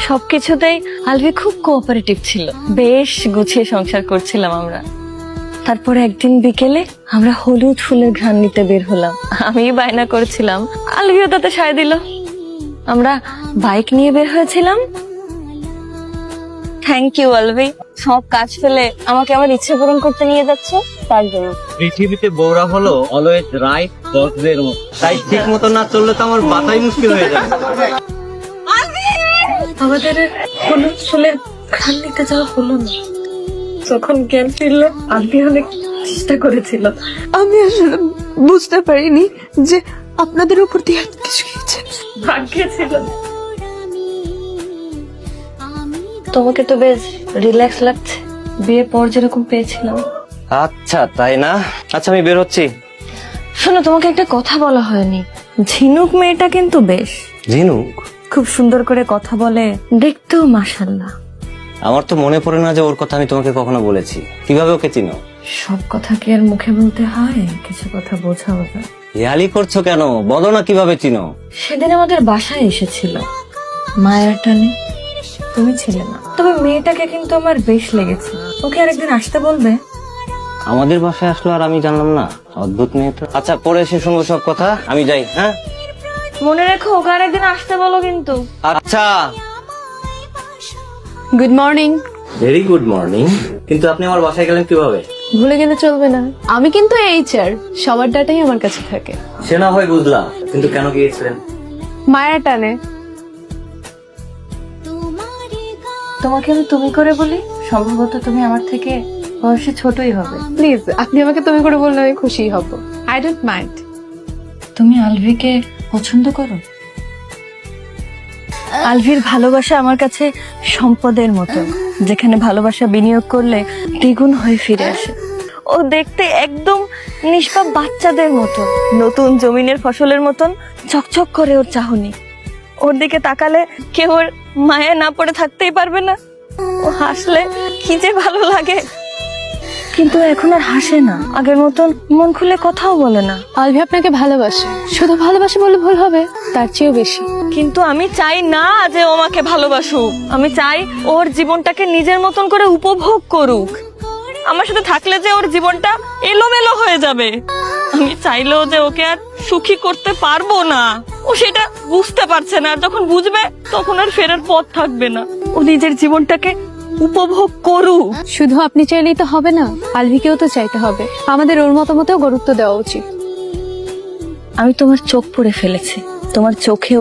সবকিছুতেই আলভি খুব কোঅপারেটিভ ছিল, বেশ গুছিয়ে সংসার করছিলাম আমরা। তারপরে একদিন বিকেলে আমরা হলুদ ফুলের ঘ্রাণ নিতে বের হলাম। আমি বায়না করেছিলাম, আলভিও তাতে সায় দিল। আমরা বাইক নিয়ে বের হয়েছিলাম। থ্যাংক ইউ আলভি, সব কাজ ফেলে আমাকে আমার ইচ্ছে পূরণ করতে নিয়ে যাচ্ছে তার জন্য। পৃথিবীতে বউরা হলো অলওয়েজ রাইট বসদের মতো, তাই ঠিক মতো না চললে তো আমার বাতাই মুশকিল হয়ে যাবে। আমাদের হলুদ ফুলের ঘ্রাণ নিতে যাওয়া হলো না। যখন জ্ঞান ফিরলো আলভি অনেক চেষ্টা করেছিল। আমি আসলে বুঝতে পারিনি যে আপনাদের উপর দিয়ে এত কিছু গিয়েছে। ভাগ্যে ছিল। তোমাকে তো বেশ রিল্যাক্স লাগছে, বিয়ের পর যেরকম পেয়েছিলাম। আচ্ছা তাই না? আচ্ছা আমি বের হচ্ছি। শোনো, তোমাকে একটা কথা বলা হয়নি। ঝিনুক মেয়েটা কিন্তু বেশ, ঝিনুক খুব সুন্দর করে কথা বলে, দেখতেও মাশাআল্লাহ। আমার তো মনে পড়ে না যে ওর কথা আমি তোমাকে কখনো বলেছি। কিভাবে ওকে চিনো? সব কথা কি আর মুখে বলতে হয়? কিছু কথা বোঝাও যায়। হেয়ালি করছো কেন? বলো না কিভাবে চিনো। সেদিন আমাদের বাসায় এসেছিল মায়ের টানে, তুমি ছিলে না। তবে মেয়েটাকে কিন্তু আমার বেশ লেগেছে। ওকে আরেকদিন আসতে বলবে। আমাদের বাসায় আসলো আর আমি জানলাম না? অদ্ভুত মেয়েটা। আচ্ছা পরে এসে শুনবো সব কথা, আমি যাই। হ্যাঁ মনে রেখো, ওকে আরেকদিন আসতে বলো কিন্তু। আচ্ছা। Good morning. Very good morning. কিন্তু আপনি আমার বাসায় গেলেন কিভাবে? ভুলে গেলে চলবে না, আমি কিন্তু এইচআর, সবার ডাটাই আমার কাছে থাকে। সে না হয় বুঝলাম, কিন্তু কেন গিয়েছিলেন? মায়ের টানে। তোমাকে আমি তুমি করে বলি, সম্ভবত তুমি আমার থেকে বয়সে ছোটই হবে। প্লিজ আপনি আমাকে তুমি করে বললে আমি খুশি হব। I don't mind. তুমি আলভিকে পছন্দ করো? আলভির ভালোবাসা আমার কাছে সম্পদের মতো, যেখানে ভালোবাসা বিনিয়োগ করলে দ্বিগুণ হয়ে ফিরে আসে। ও দেখতে একদম নিষ্পাপ বাচ্চাদের মতো, নতুন জমিনের ফসলের মতন চকচক করে ওর চাহনি। ওর দিকে তাকালে কেউ ওর মায়া না পড়ে থাকতেই পারবে না। ও হাসলে কি যে ভালো লাগে। কিন্তু এখন আর হাসে না, আগের মতন মন খুলে কথাও বলে না। আলভি আপনাকে ভালোবাসে, শুধু ভালোবাসে বলে ভুল হবে, তার চেয়েও বেশি। কিন্তু আমি চাই না যে ও আমাকে ভালোবাসুক। আমি চাই ওর জীবনটাকে নিজের মতন করে উপভোগ করুক। আমার সাথে থাকলে যে ওর জীবনটা এলোমেলো হয়ে যাবে। আমি চাইলেও যে ওকে আর সুখী করতে পারবো না। ও সেটা বুঝতে পারছে না, আর যখন বুঝবে তখন আর ফেরার পথ থাকবে না। ও নিজের জীবনটাকে উপভোগ করুক। শুধু আপনি চাইলেই তো হবে না, আলভিকেও তো চাইতে হবে। আমাদের ওর মতামতেও গুরুত্ব দেওয়া উচিত। আমি তোমার চোখ পড়ে ফেলেছি, তোমার চোখে